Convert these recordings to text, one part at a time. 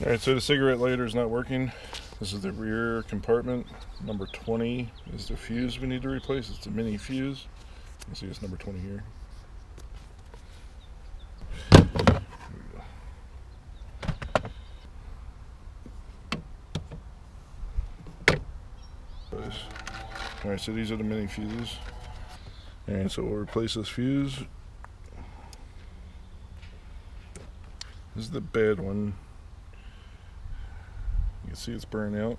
Alright, so the cigarette lighter is not working. This is the rear compartment. Number 20 is the fuse we need to replace. It's a mini fuse. You can see it's number 20 here. Alright, so these are the mini fuses. And so we'll replace this fuse. This is the bad one. You can see it's burned out.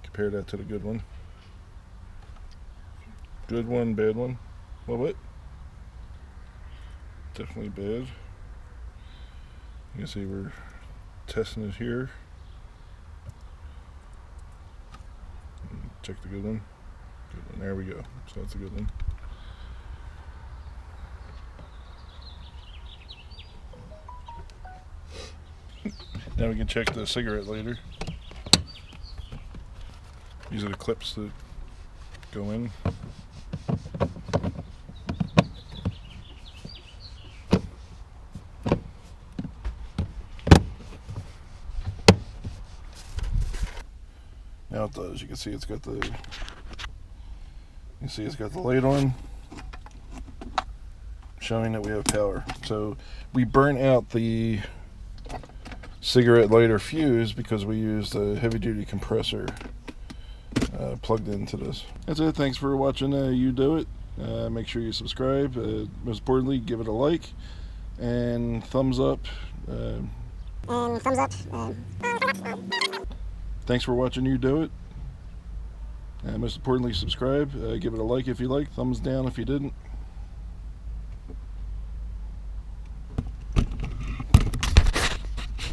Compare that to the good one. Good one, bad one. Well, what? Definitely bad. You can see we're testing it here. Check the good one. Good one. There we go. So that's a good one. Now we can check the cigarette lighter. These are the clips that go in. Now it does. You can see it's got the. You can see it's got the light on, showing that we have power. So we burnt out the cigarette lighter fuse because we used a heavy-duty compressor plugged into this. That's it. Thanks for watching You Do It. Make sure you subscribe. Most importantly, give it a like and thumbs up. Thanks for watching You Do It. Most importantly, subscribe. Give it a like if you like. Thumbs down if you didn't.